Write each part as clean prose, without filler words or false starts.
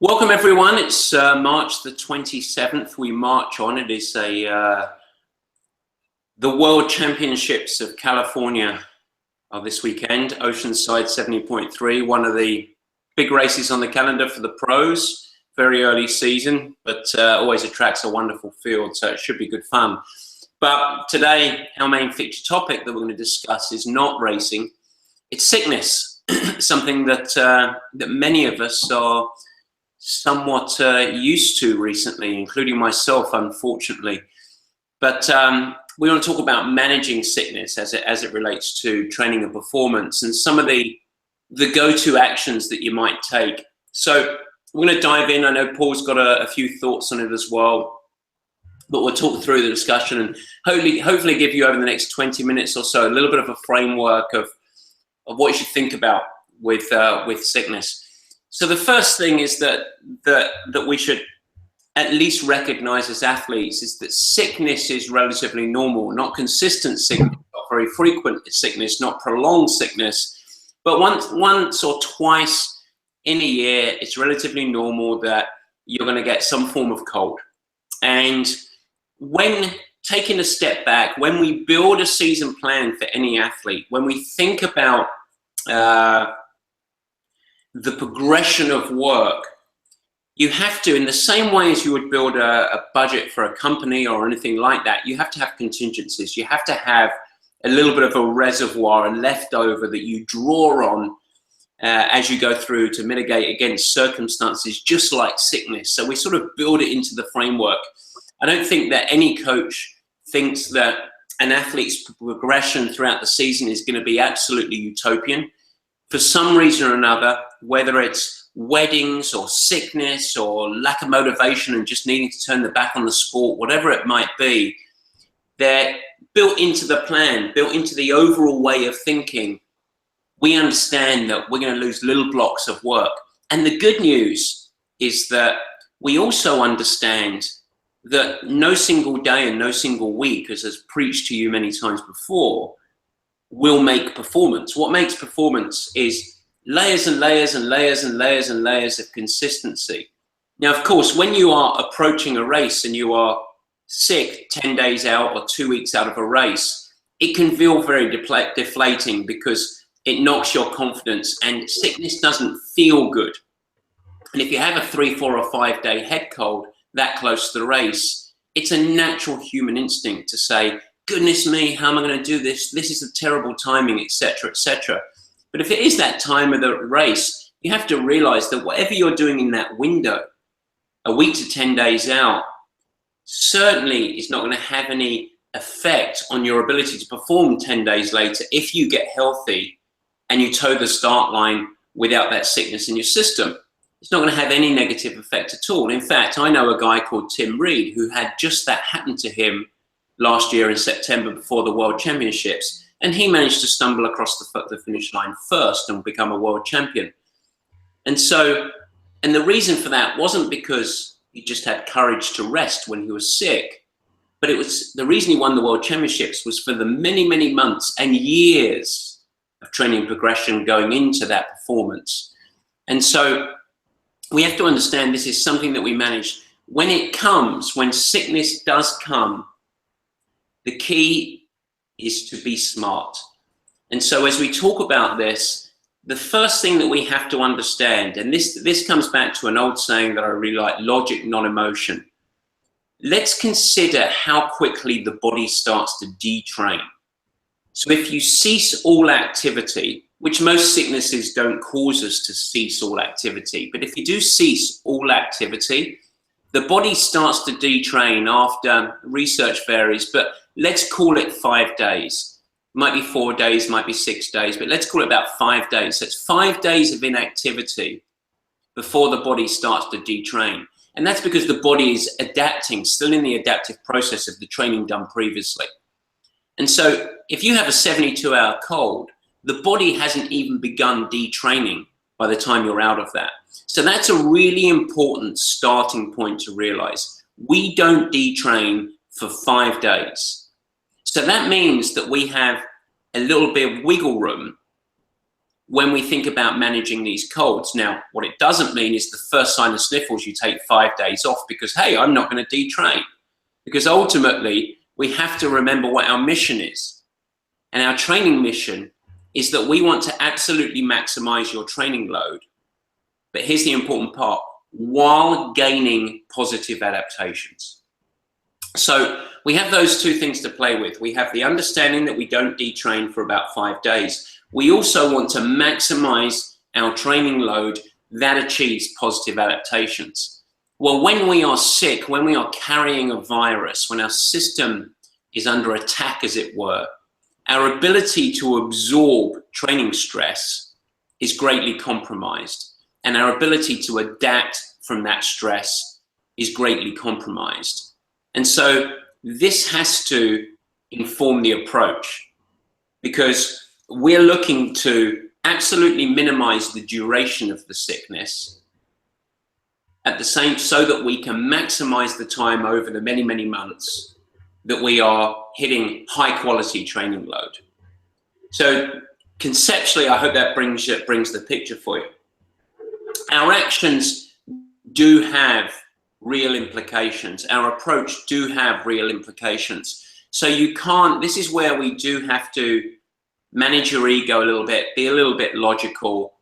Welcome everyone. It's March the 27th. We march on. It is the World Championships of California are this weekend. Oceanside 70.3, one of the big races on the calendar for the pros. Very early season, but always attracts a wonderful field, so it should be good fun. But today, our main feature topic that we're going to discuss is not racing. It's sickness, something that that many of us are somewhat used to recently, including myself, unfortunately. But we want to talk about managing sickness as it relates to training and performance, and some of the go-to actions that you might take. So we're going to dive in. I know Paul's got a few thoughts on it as well, but we'll talk through the discussion and hopefully give you over the next 20 minutes or so a little bit of a framework of what you should think about with sickness. So the first thing is that we should at least recognize as athletes is that sickness is relatively normal, not consistent sickness, not very frequent sickness, not prolonged sickness, but once or twice in a year, it's relatively normal that you're going to get some form of cold. And when taking a step back, when we build a season plan for any athlete, when we think about the progression of work, you have to, in the same way as you would build a budget for a company or anything like that, you have to have contingencies. You have to have a little bit of a reservoir and leftover that you draw on as you go through to mitigate against circumstances just like sickness. So we sort of build it into the framework. I don't think that any coach thinks that an athlete's progression throughout the season is going to be absolutely utopian. For some reason or another, whether it's weddings or sickness or lack of motivation and just needing to turn the back on the sport, whatever it might be, they're built into the plan, built into the overall way of thinking. We understand that we're going to lose little blocks of work. And the good news is that we also understand that no single day and no single week, as has preached to you many times before, will make performance. What makes performance is layers and layers and layers and layers and layers of consistency. Now, of course, when you are approaching a race and you are sick 10 days out or 2 weeks out of a race, it can feel very deflating because it knocks your confidence and sickness doesn't feel good. And if you have a 3, 4 or 5 day head cold that close to the race, it's a natural human instinct to say, goodness me, how am I going to do this? This is a terrible timing, etc., etc. But if it is that time of the race, you have to realize that whatever you're doing in that window, a week to 10 days out, certainly is not going to have any effect on your ability to perform 10 days later if you get healthy and you toe the start line without that sickness in your system. It's not going to have any negative effect at all. In fact, I know a guy called Tim Reed who had just that happen to him last year in September before the World Championships, and he managed to stumble across the finish line first and become a world champion. And the reason for that wasn't because he just had courage to rest when he was sick, but it was the reason he won the World Championships was for the many, many months and years of training progression going into that performance. And so we have to understand this is something that we manage. When it comes, when sickness does come, the key is to be smart. And so as we talk about this, the first thing that we have to understand, and this comes back to an old saying that I really like, logic, not emotion. Let's consider how quickly the body starts to detrain. So if you cease all activity, which most sicknesses don't cause us to cease all activity, but if you do cease all activity, the body starts to detrain after, research varies, but let's call it 5 days. Might be 4 days, might be 6 days, but let's call it about 5 days. So it's 5 days of inactivity before the body starts to detrain. And that's because the body is adapting, still in the adaptive process of the training done previously. And so if you have a 72-hour cold, the body hasn't even begun detraining by the time you're out of that. So that's a really important starting point to realize. We don't detrain for 5 days. So that means that we have a little bit of wiggle room when we think about managing these colds. Now, what it doesn't mean is the first sign of sniffles, you take 5 days off because, hey, I'm not going to detrain. Because ultimately, we have to remember what our mission is. And our training mission is that we want to absolutely maximize your training load. But here's the important part, while gaining positive adaptations. So we have those two things to play with. We have the understanding that we don't detrain for about 5 days. We also want to maximize our training load that achieves positive adaptations. Well, when we are sick, when we are carrying a virus, when our system is under attack, as it were, our ability to absorb training stress is greatly compromised, and our ability to adapt from that stress is greatly compromised. And so this has to inform the approach, because we're looking to absolutely minimize the duration of the sickness at the same, so that we can maximize the time over the many, many months that we are hitting high quality training load. So conceptually, I hope that brings the picture for you. Our actions do have real implications. Our approach do have real implications. So you can't, this is where we do have to manage your ego a little bit, be a little bit logical,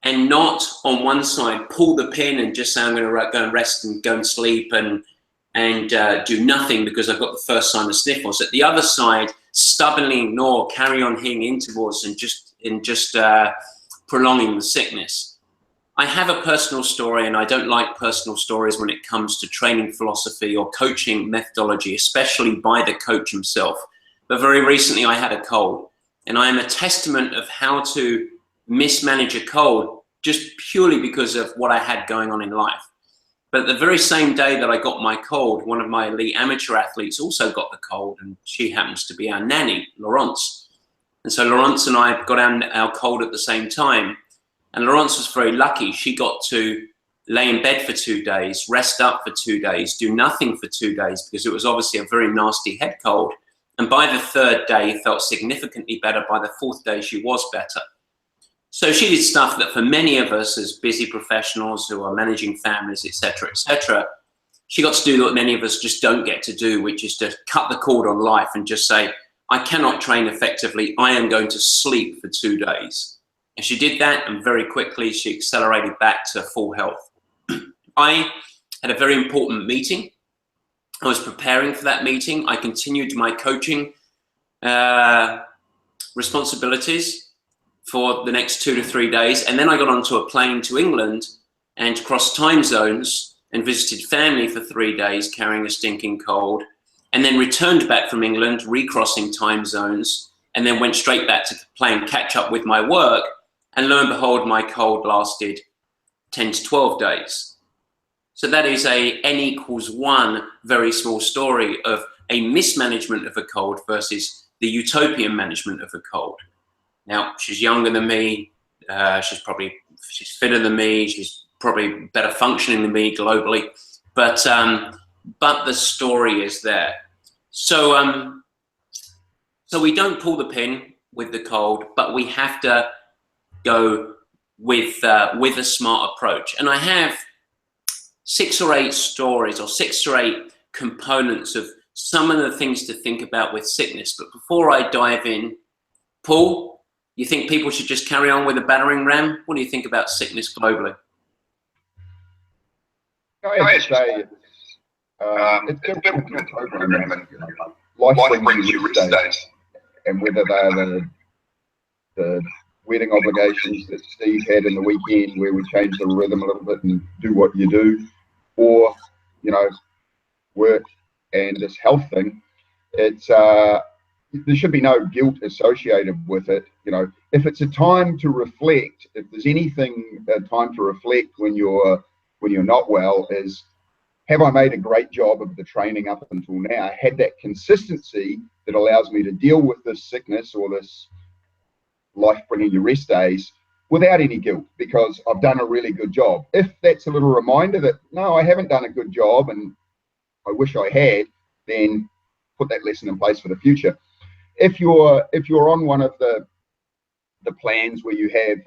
and not on one side pull the pin and just say I'm going to go and rest and go and sleep and do nothing because I've got the first sign of sniffles. At the other side, stubbornly ignore, carry on hitting intervals and just prolonging the sickness. I have a personal story, and I don't like personal stories when it comes to training philosophy or coaching methodology, especially by the coach himself. But very recently I had a cold, and I am a testament of how to mismanage a cold just purely because of what I had going on in life. But the very same day that I got my cold, one of my elite amateur athletes also got the cold, and she happens to be our nanny, Laurence. And so Laurence and I got our cold at the same time. And Laurence was very lucky. She got to lay in bed for 2 days, rest up for 2 days, do nothing for 2 days, because it was obviously a very nasty head cold. And by the 3rd day, felt significantly better. By the 4th day, she was better. So she did stuff that for many of us as busy professionals who are managing families, etc., she got to do what many of us just don't get to do, which is to cut the cord on life and just say, I cannot train effectively. I am going to sleep for 2 days. And she did that, and very quickly she accelerated back to full health. I had a very important meeting. I was preparing for that meeting. I continued my coaching responsibilities for the next 2 to 3 days. And then I got onto a plane to England and crossed time zones and visited family for 3 days carrying a stinking cold, and then returned back from England, recrossing time zones, and then went straight back to playing catch up with my work. And lo and behold, my cold lasted 10 to 12 days. So that is a n=1 very small story of a mismanagement of a cold versus the utopian management of a cold. Now, she's younger than me. She's fitter than me. She's probably better functioning than me globally. But the story is there. So we don't pull the pin with the cold, but we have to go with a smart approach. And I have 6 or 8 stories, or 6 or 8 components of some of the things to think about with sickness. But before I dive in, Paul, you think people should just carry on with a battering ram? What do you think about sickness globally? I have to say, it's difficult to program life brings you rest days, and whether they're the wedding obligations that Steve had in the weekend where we change the rhythm a little bit and do what you do, or, you know, work and this health thing, it's there should be no guilt associated with it. You know, if it's a time to reflect, if there's anything a time to reflect when you're not well, is, have I made a great job of the training up until now? I had that consistency that allows me to deal with this sickness or this life bringing you rest days without any guilt, because I've done a really good job. If that's a little reminder that, no, I haven't done a good job and I wish I had, then put that lesson in place for the future. If you're on one of the the plans where you have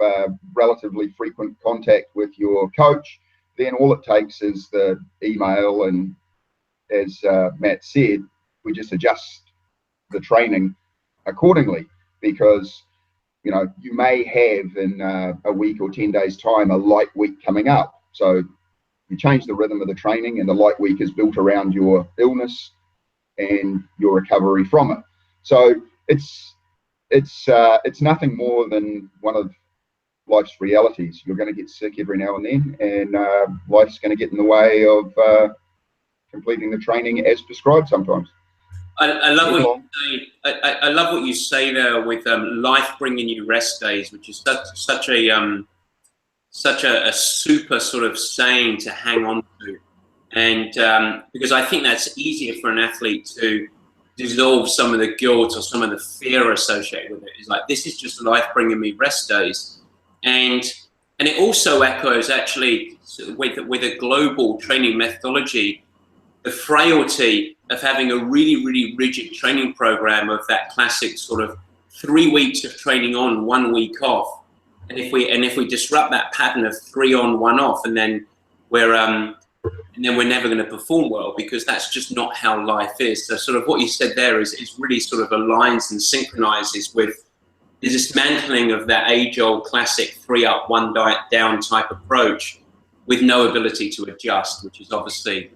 relatively frequent contact with your coach, then all it takes is the email, and as Matt said, we just adjust the training accordingly, because you know, you may have in a week or 10 days time a light week coming up, so you change the rhythm of the training, and the light week is built around your illness and your recovery from it. So it's nothing more than one of life's realities. You're going to get sick every now and then, and life's going to get in the way of completing the training as prescribed sometimes. I love what you say. I love what you say there with life bringing you rest days, which is such a super sort of saying to hang on to, and because I think that's easier for an athlete to dissolve some of the guilt or some of the fear associated with it. It's like, this is just life bringing me rest days, and it also echoes actually with a global training methodology, the frailty of having a really, really rigid training program of that classic sort of 3 weeks of training on, 1 week off. And if we disrupt that pattern of 3 on, 1 off, and then we're never going to perform well, because that's just not how life is. So sort of what you said there is really sort of aligns and synchronizes with the dismantling of that age-old classic 3 up, 1 down type approach, with no ability to adjust, which is obviously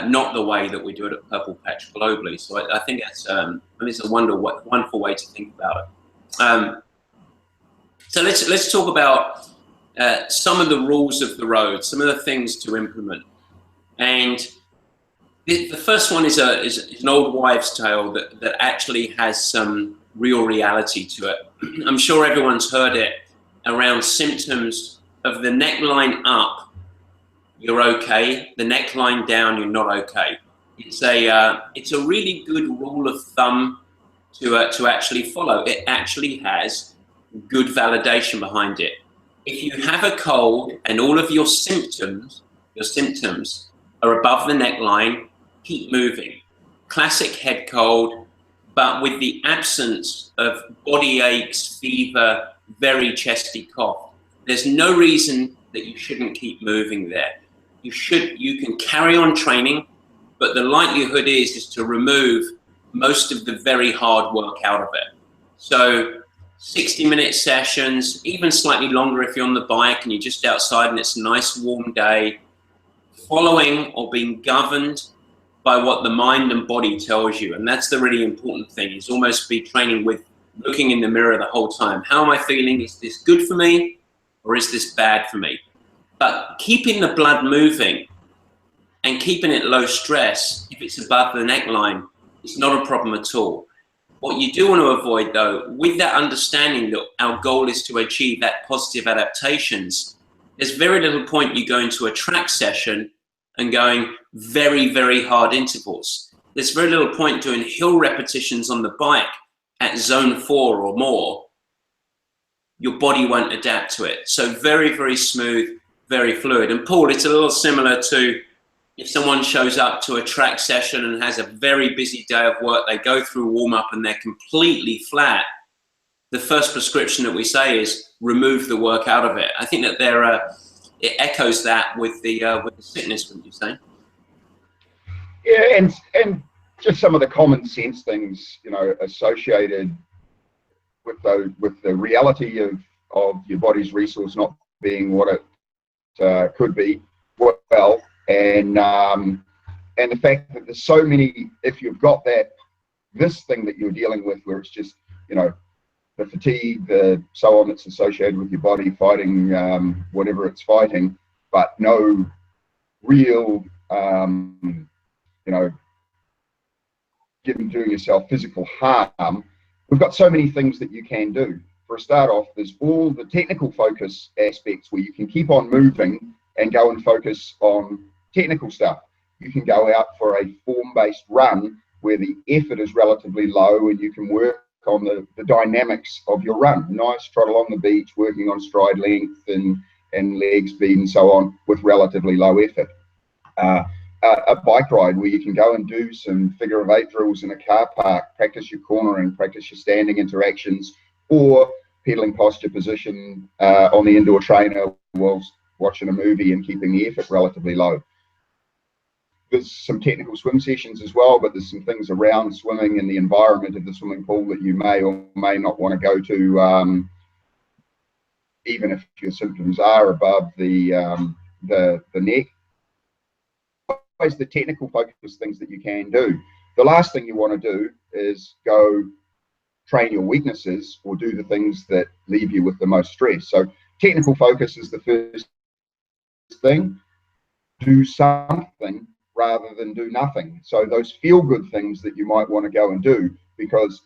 not the way that we do it at Purple Patch globally. So I think that's it's a wonderful way to think about it. So let's talk about some of the rules of the road, some of the things to implement. And the first one is an old wives' tale that actually has some real reality to it. I'm sure everyone's heard it around symptoms of the neckline up, you're okay. The neckline down, you're not okay. It's a really good rule of thumb to actually follow. It actually has good validation behind it. If you have a cold and all of your symptoms are above the neckline, keep moving. Classic head cold, but with the absence of body aches, fever, very chesty cough. There's no reason that you shouldn't keep moving there. You can carry on training, but the likelihood is to remove most of the very hard work out of it. So 60-minute sessions, even slightly longer if you're on the bike and you're just outside and it's a nice warm day, following or being governed by what the mind and body tells you. And that's the really important thing, is almost be training with looking in the mirror the whole time. How am I feeling? Is this good for me or is this bad for me? But keeping the blood moving and keeping it low stress, if it's above the neckline, it's not a problem at all. What you do want to avoid, though, with that understanding that our goal is to achieve that positive adaptations, there's very little point you going to a track session and going very, very hard intervals. There's very little point doing hill repetitions on the bike at zone 4 or more. Your body won't adapt to it. So very, very smooth, very fluid. And Paul, it's a little similar to if someone shows up to a track session and has a very busy day of work, they go through warm up and they're completely flat. The first prescription that we say is remove the work out of it. I think that it echoes that with the sickness, wouldn't you say? Yeah, and just some of the common sense things, you know, associated with the reality of your body's resource not being what it could be, well, and the fact that there's so many, if you've got this thing that you're dealing with where it's just, you know, the fatigue, the so on that's associated with your body fighting whatever it's fighting, but no real, you know, doing yourself physical harm, we've got so many things that you can do. For a start off, there's all the technical focus aspects where you can keep on moving and go and focus on technical stuff. You can go out for a form-based run where the effort is relatively low and you can work on the dynamics of your run. Nice trot along the beach, working on stride length and leg speed and so on with relatively low effort. A bike ride where you can go and do some figure of 8 drills in a car park, practice your cornering, practice your standing interactions, or pedaling posture position on the indoor trainer whilst watching a movie and keeping the effort relatively low. There's some technical swim sessions as well, but there's some things around swimming and the environment of the swimming pool that you may or may not want to go to, even if your symptoms are above the neck. Always the technical focus things that you can do. The last thing you want to do is go train your weaknesses or do the things that leave you with the most stress. So technical focus is the first thing. Do something rather than do nothing. So those feel good things that you might want to go and do, because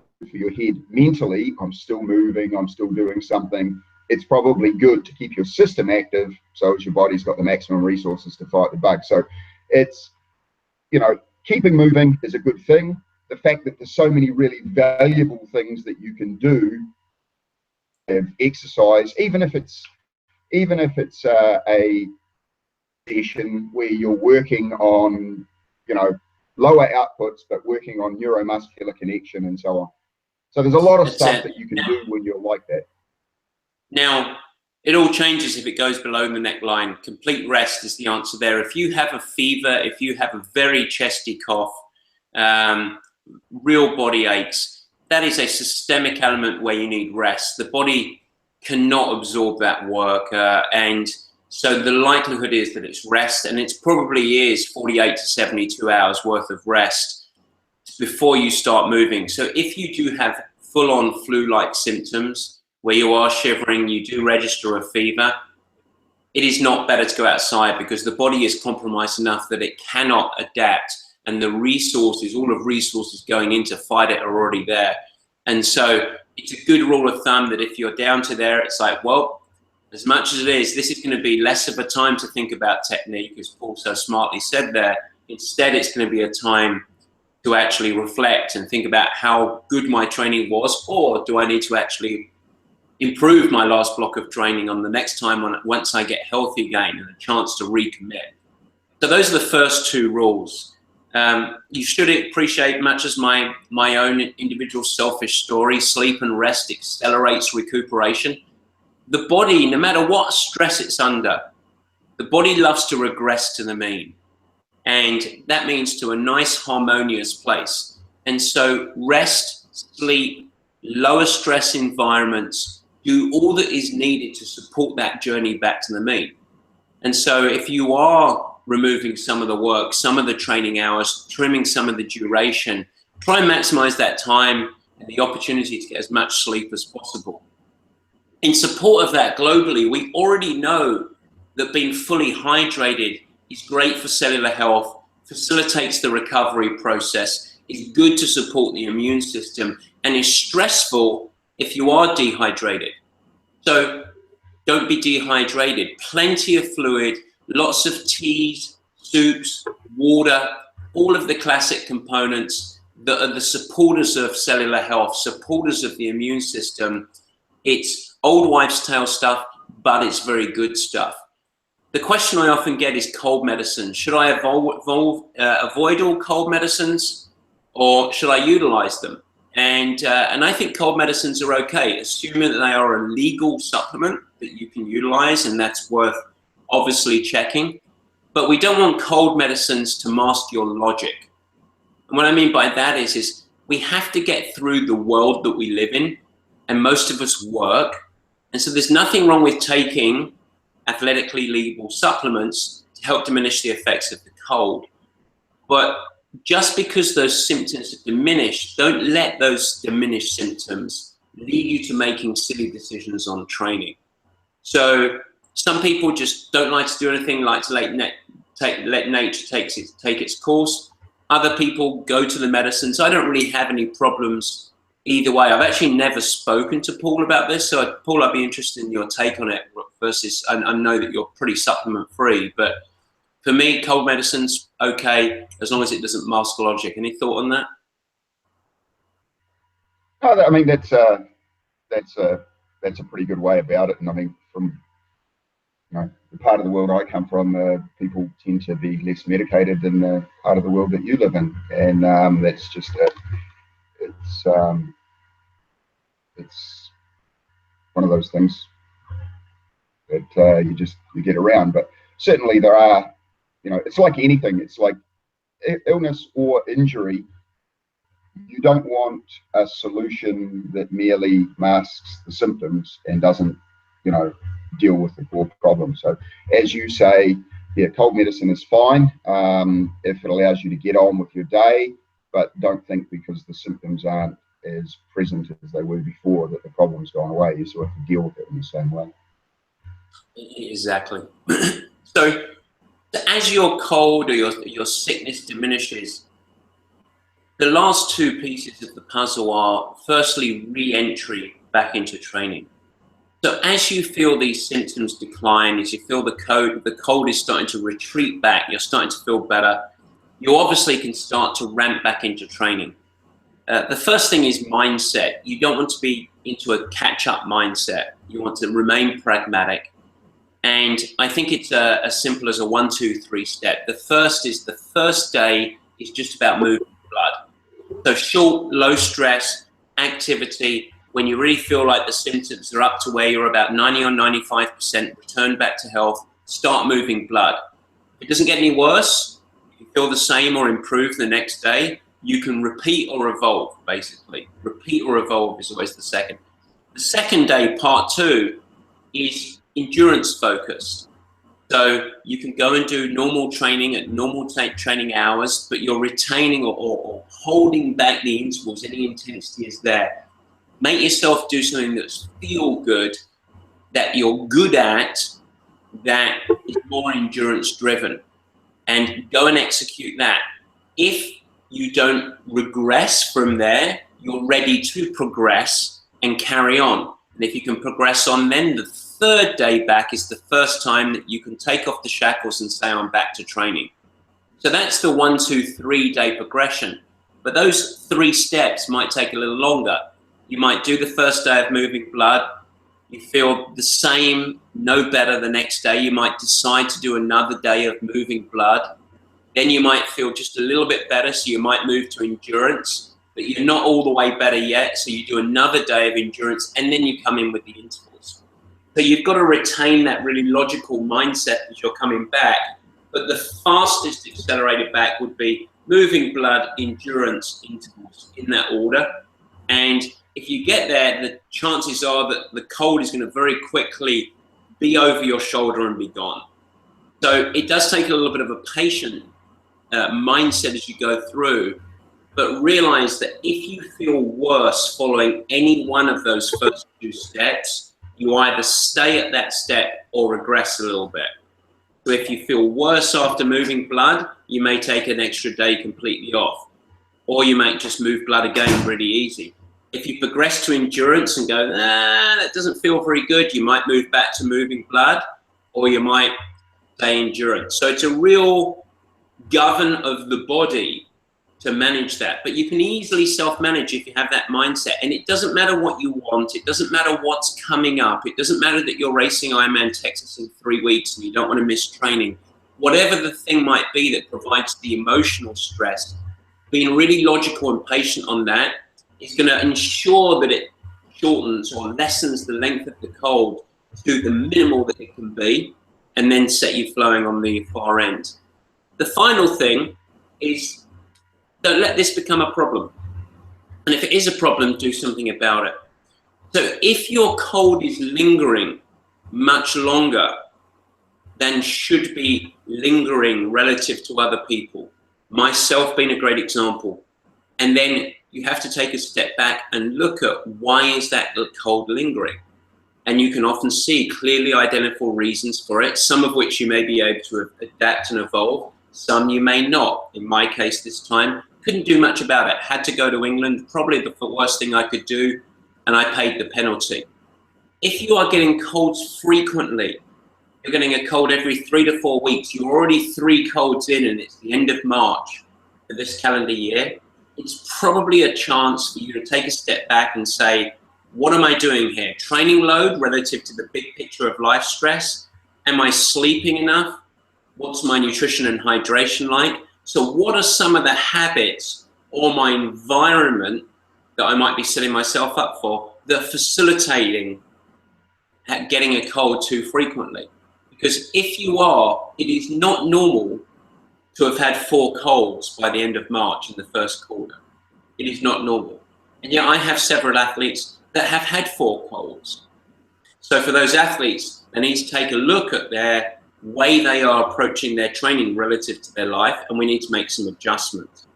for your head mentally, I'm still moving, I'm still doing something. It's probably good to keep your system active so as your body's got the maximum resources to fight the bug. So it's, you know, keeping moving is a good thing. The fact that there's so many really valuable things that you can do, exercise, even if it's a session where you're working on, you know, lower outputs, but working on neuromuscular connection and so on. So there's a lot of stuff that you can do when you're like that. Now, it all changes if it goes below the neckline. Complete rest is the answer there. If you have a fever, if you have a very chesty cough, real body aches, that is a systemic element where you need rest. The body cannot absorb that work, and so the likelihood is that it's rest, and it probably is 48 to 72 hours worth of rest before you start moving. So if you do have full-on flu-like symptoms where you are shivering, you do register a fever, it is not better to go outside, because the body is compromised enough that it cannot adapt, and the resources, all of resources going in to fight it are already there. And so it's a good rule of thumb that if you're down to there, it's like, well, as much as it is, this is going to be less of a time to think about technique, as Paul so smartly said there. Instead, it's going to be a time to actually reflect and think about how good my training was, or do I need to actually improve my last block of training on the next time once I get healthy again and a chance to recommit. So those are the first two rules. You should appreciate, much as my own individual selfish story, sleep and rest accelerates recuperation. The body, no matter what stress it's under, the body loves to regress to the mean. And that means to a nice, harmonious place. And so rest, sleep, lower stress environments, do all that is needed to support that journey back to the mean. And so if you are removing some of the work, some of the training hours, trimming some of the duration, try and maximize that time and the opportunity to get as much sleep as possible. In support of that globally, we already know that being fully hydrated is great for cellular health, facilitates the recovery process, is good to support the immune system, and is stressful if you are dehydrated. So don't be dehydrated. Plenty of fluid, lots of teas, soups, water, all of the classic components that are the supporters of cellular health, supporters of the immune system. It's old wives' tale stuff, but it's very good stuff. The question I often get is cold medicine. Should I avoid all cold medicines, or should I utilize them? And I think cold medicines are okay, assuming that they are a legal supplement that you can utilize, and that's worth obviously checking. But we don't want cold medicines to mask your logic. And what I mean by that is we have to get through the world that we live in, and most of us work. And so there's nothing wrong with taking athletically legal supplements to help diminish the effects of the cold. But just because those symptoms are diminished, don't let those diminished symptoms lead you to making silly decisions on training. So some people just don't like to do anything, like to let nature take its course. Other people go to the medicines. I don't really have any problems either way. I've actually never spoken to Paul about this. So Paul, I'd be interested in your take on it versus, I know that you're pretty supplement free, but for me, cold medicine's okay, as long as it doesn't mask logic. Any thought on that? No, I mean, that's a pretty good way about it. And I mean, from the part of the world I come from, people tend to be less medicated than the part of the world that you live in, and that's just it's it's one of those things that you get around. But certainly there are, it's like anything. It's like illness or injury. You don't want a solution that merely masks the symptoms and doesn't, deal with the core problem. So as you say, yeah, cold medicine is fine if it allows you to get on with your day, but don't think because the symptoms aren't as present as they were before that the problem's gone away. You still have to deal with it in the same way. Exactly. So as your cold or your sickness diminishes, the last two pieces of the puzzle are firstly re-entry back into training. So as you feel these symptoms decline, as you feel the cold is starting to retreat back, you're starting to feel better, you obviously can start to ramp back into training. The first thing is mindset. You don't want to be into a catch-up mindset. You want to remain pragmatic. And I think it's as simple as a 1, 2, 3 step. The first day is just about moving blood. So short, low stress activity. When you really feel like the symptoms are up to where you're about 90 or 95%, return back to health, start moving blood. If it doesn't get any worse, if you feel the same or improve the next day, you can repeat or evolve, basically. Repeat or evolve is always the second. The second day, part 2, is endurance focused. So you can go and do normal training at normal training hours, but you're retaining or holding back the intervals. Any intensity is there. Make yourself do something that's feel good, that you're good at, that is more endurance driven, and go and execute that. If you don't regress from there, you're ready to progress and carry on. And if you can progress on, then the third day back is the first time that you can take off the shackles and say, I'm back to training. So that's the 1, 2, 3 day progression. But those 3 steps might take a little longer. You might do the first day of moving blood. You feel the same, no better the next day. You might decide to do another day of moving blood. Then you might feel just a little bit better, so you might move to endurance, but you're not all the way better yet, so you do another day of endurance, and then you come in with the intervals. So you've got to retain that really logical mindset as you're coming back, but the fastest accelerated back would be moving blood, endurance, intervals, in that order. And if you get there, the chances are that the cold is going to very quickly be over your shoulder and be gone. So it does take a little bit of a patient mindset as you go through, but realize that if you feel worse following any one of those first 2 steps, you either stay at that step or regress a little bit. So if you feel worse after moving blood, you may take an extra day completely off, or you might just move blood again really easy. If you progress to endurance and go, that doesn't feel very good, you might move back to moving blood, or you might stay endurance. So it's a real govern of the body to manage that. But you can easily self-manage if you have that mindset. And it doesn't matter what you want. It doesn't matter what's coming up. It doesn't matter that you're racing Ironman Texas in 3 weeks and you don't want to miss training. Whatever the thing might be that provides the emotional stress, being really logical and patient on that is going to ensure that it shortens or lessens the length of the cold to the minimal that it can be, and then set you flowing on the far end. The final thing is, don't let this become a problem. And if it is a problem, do something about it. So if your cold is lingering much longer than should be lingering relative to other people, myself being a great example, and then you have to take a step back and look at why is that cold lingering? And you can often see clearly identifiable reasons for it, some of which you may be able to adapt and evolve, some you may not. In my case this time, couldn't do much about it. Had to go to England, probably the worst thing I could do, and I paid the penalty. If you are getting colds frequently, you're getting a cold every 3 to 4 weeks, you're already 3 colds in and it's the end of March for this calendar year, it's probably a chance for you to take a step back and say, what am I doing here? Training load relative to the big picture of life stress? Am I sleeping enough? What's my nutrition and hydration like? So what are some of the habits or my environment that I might be setting myself up for that facilitating at getting a cold too frequently. Because if you are, it is not normal to have had 4 colds by the end of March in the first quarter. It is not normal. And yet I have several athletes that have had 4 colds. So for those athletes, they need to take a look at their way they are approaching their training relative to their life, and we need to make some adjustments.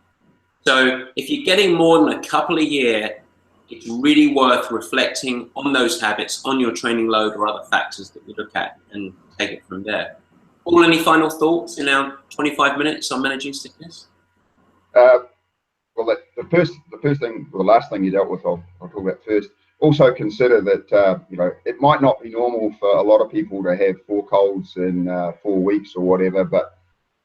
So if you're getting more than a couple a year, it's really worth reflecting on those habits, on your training load or other factors that we look at, and take it from there. Paul, any final thoughts in our 25 minutes on managing sickness? Well, the first thing, or the last thing you dealt with, I'll talk about first. Also consider that you know, it might not be normal for a lot of people to have 4 colds in 4 weeks or whatever, but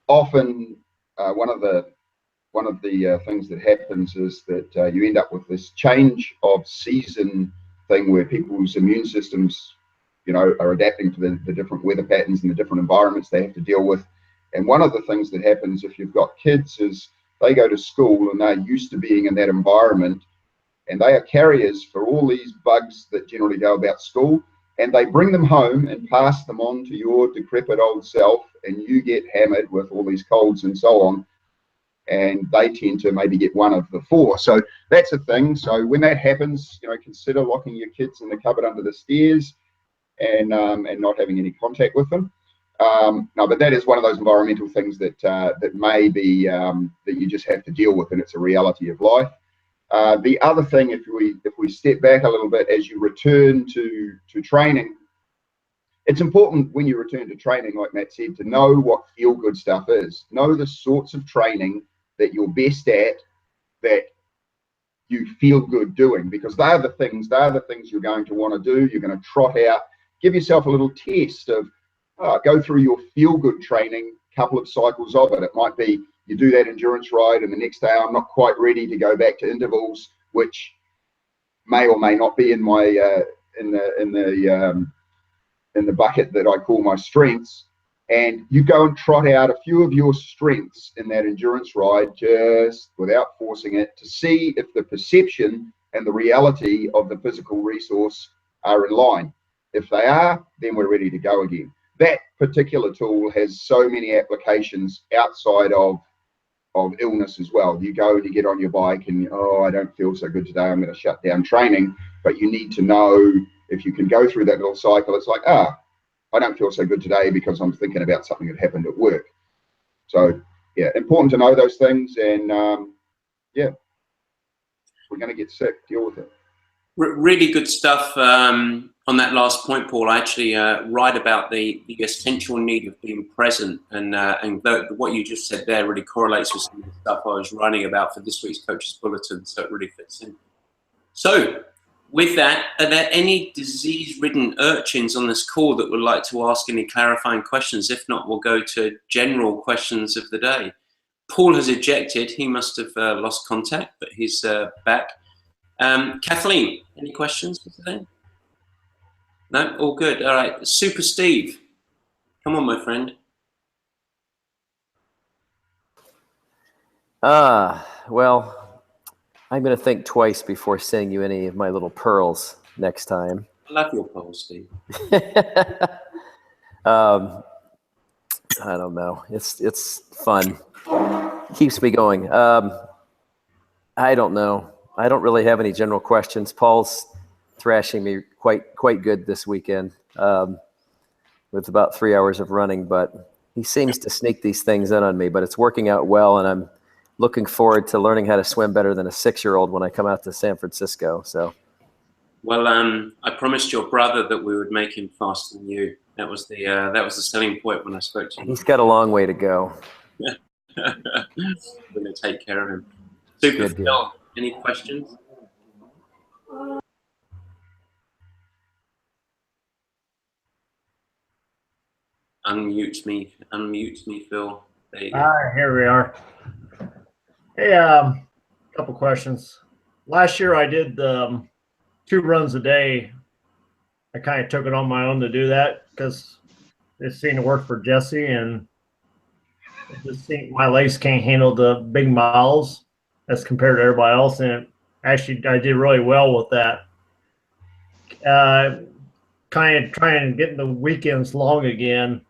often one of the things that happens is that you end up with this change of season thing where people's immune systems, you know, are adapting to the different weather patterns and the different environments they have to deal with. And one of the things that happens if you've got kids is they go to school and they're used to being in that environment, and they are carriers for all these bugs that generally go about school, and they bring them home and pass them on to your decrepit old self, and you get hammered with all these colds and so on, and they tend to maybe get 1 of the 4. So that's a thing. So when that happens, you know, consider locking your kids in the cupboard under the stairs and not having any contact with them. No, but that is one of those environmental things that that may be that you just have to deal with, and it's a reality of life. The other thing, if we step back a little bit, as you return to training, it's important when you return to training, like Matt said, to know what feel-good stuff is. Know the sorts of training that you're best at, that you feel good doing, because they're the things you're going to want to do. You're going to trot out, give yourself a little test of go through your feel-good training, couple of cycles of it. It might be you do that endurance ride, and the next day I'm not quite ready to go back to intervals, which may or may not be in my in the bucket that I call my strengths. And you go and trot out a few of your strengths in that endurance ride, just without forcing it, to see if the perception and the reality of the physical resource are in line. If they are, then we're ready to go again. That particular tool has so many applications outside of illness as well. You go and you get on your bike and, oh, I don't feel so good today, I'm going to shut down training. But you need to know, if you can go through that little cycle, it's like, I don't feel so good today because I'm thinking about something that happened at work. So yeah, important to know those things. And yeah, we're going to get sick, deal with it. Really good stuff on that last point, Paul. I actually write about the essential need of being present, and what you just said there really correlates with some of the stuff I was writing about for this week's Coaches Bulletin, so it really fits in. So with that, are there any disease-ridden urchins on this call that would like to ask any clarifying questions? If not, we'll go to general questions of the day. Paul has ejected. He must have lost contact, but he's back. Kathleen, any questions for today? No, all good. All right, Super Steve, come on, my friend. Well, I'm going to think twice before sending you any of my little pearls next time. I love your pearls, Steve. I don't know. It's fun. Keeps me going. I don't know. I don't really have any general questions. Paul's thrashing me quite good this weekend with about 3 hours of running, but he seems to sneak these things in on me, but it's working out well, and I'm looking forward to learning how to swim better than a 6-year-old when I come out to San Francisco. So, well, I promised your brother that we would make him faster than you. That was the selling point when I spoke to him. He's got a long way to go. We're going to take care of him. Super Phil, any questions? Unmute me, Phil. There you go. All right, here we are. Hey, couple questions. Last year I did 2 runs a day. I kind of took it on my own to do that because it seemed to work for Jesse, and it just seemed my legs can't handle the big miles as compared to everybody else. And actually, I did really well with that. Kind of trying to get the weekends long again.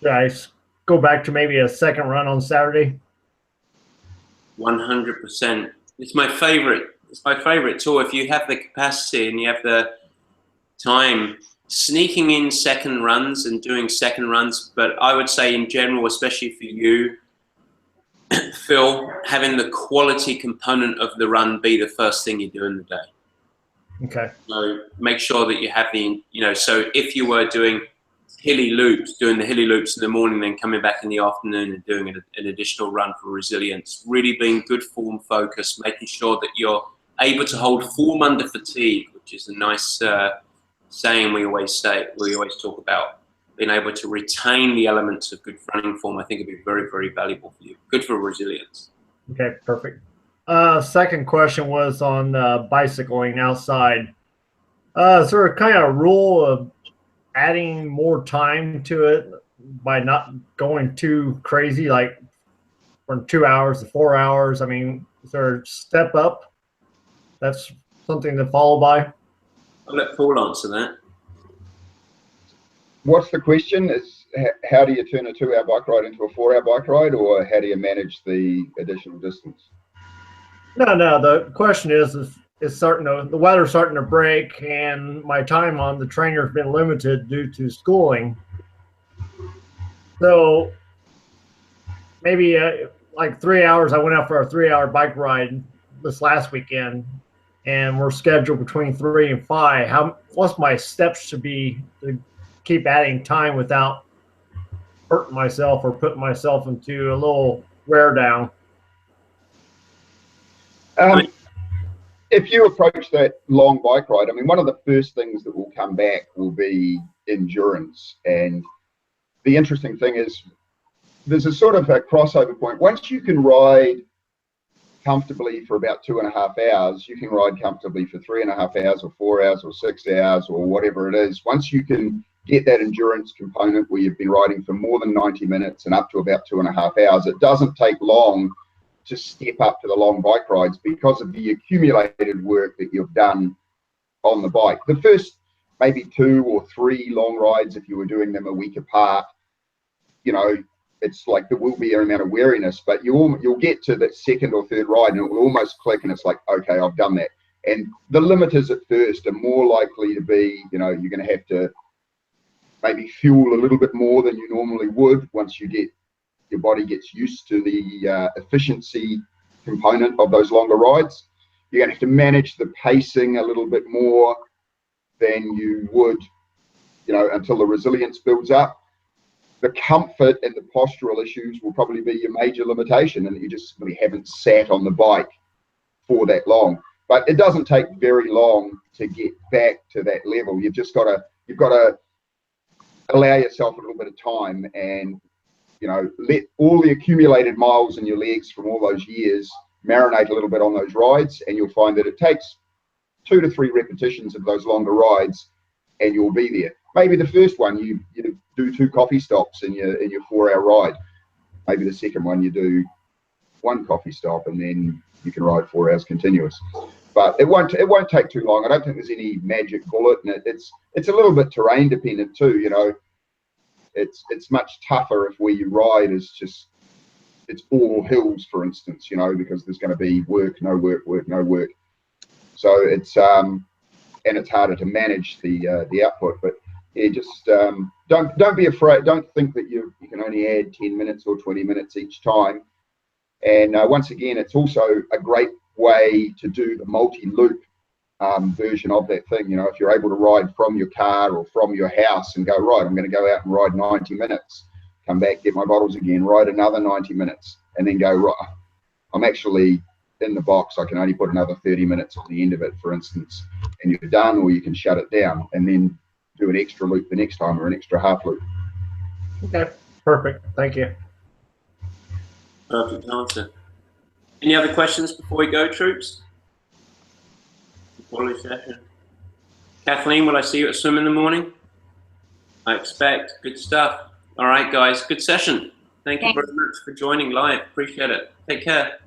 Should I go back to maybe a second run on Saturday? 100%. It's my favorite. It's my favorite tour. If you have the capacity and you have the time, sneaking in second runs and doing second runs. But I would say in general, especially for you, Phil, having the quality component of the run be the first thing you do in the day. Okay. So make sure that you have the, so if you were doing hilly loops, doing the hilly loops in the morning, then coming back in the afternoon and doing an additional run for resilience, really being good form focus, making sure that you're able to hold form under fatigue, which is a nice saying we always talk about. Being able to retain the elements of good running form, I think would be very, very valuable for you. Good for resilience. Okay, perfect. Second question was on bicycling outside. Is there a kind of rule of adding more time to it by not going too crazy, like from 2 hours to 4 hours? I mean, is there a step up? That's something to follow by. I'll let Paul answer that. What's the question? Is how do you turn a 2 hour bike ride into a 4 hour bike ride, or how do you manage the additional distance? No. The question is it's starting to, the weather's starting to break, and my time on the trainer has been limited due to schooling. So maybe like 3 hours. I went out for a 3 hour bike ride this last weekend, and we're scheduled between 3 and 5. What's my steps to be to keep adding time without hurting myself or putting myself into a little wear down? If you approach that long bike ride, I mean, one of the first things that will come back will be endurance. And the interesting thing is there's a sort of a crossover point. Once you can ride comfortably for about 2.5 hours, you can ride comfortably for 3.5 hours or 4 hours or 6 hours or whatever it is. Once you can get that endurance component where you've been riding for more than 90 minutes and up to about 2.5 hours, it doesn't take long to step up to the long bike rides because of the accumulated work that you've done on the bike. The first maybe 2 or 3 long rides, if you were doing them a week apart, it's like there will be an amount of weariness, but you'll get to that second or third ride and it will almost click and it's like, okay, I've done that. And the limiters at first are more likely to be, you're going to have to maybe fuel a little bit more than you normally would once your body gets used to the efficiency component of those longer rides. You're going to have to manage the pacing a little bit more than you would, until the resilience builds up. The comfort and the postural issues will probably be your major limitation, and that you just simply haven't sat on the bike for that long. But it doesn't take very long to get back to that level. You've got to allow yourself a little bit of time and let all the accumulated miles in your legs from all those years marinate a little bit on those rides, and you'll find that it takes 2 to 3 repetitions of those longer rides and you'll be there. Maybe the first one you do 2 coffee stops in your 4 hour ride. Maybe the second one you do 1 coffee stop and then you can ride 4 hours continuous. But it won't take too long. I don't think there's any magic bullet, and it's a little bit terrain dependent too. It's much tougher if where you ride is just, it's all hills, for instance, because there's going to be work, no work, work, no work. So it's and it's harder to manage the output. But yeah, just don't be afraid. Don't think that you can only add 10 minutes or 20 minutes each time. And once again, it's also a great way to do the multi-loop version of that thing. If you're able to ride from your car or from your house and go, right, I'm going to go out and ride 90 minutes, come back, get my bottles again, ride another 90 minutes, and then go, right, I'm actually in the box. I can only put another 30 minutes at the end of it, for instance, and you're done, or you can shut it down and then do an extra loop the next time or an extra half loop. Okay, perfect. Thank you. Perfect answer. Any other questions before we go, troops? Quality session. Kathleen, will I see you at swim in the morning? I expect. Good stuff. All right, guys. Good session. Thank you very much for joining live. Appreciate it. Take care.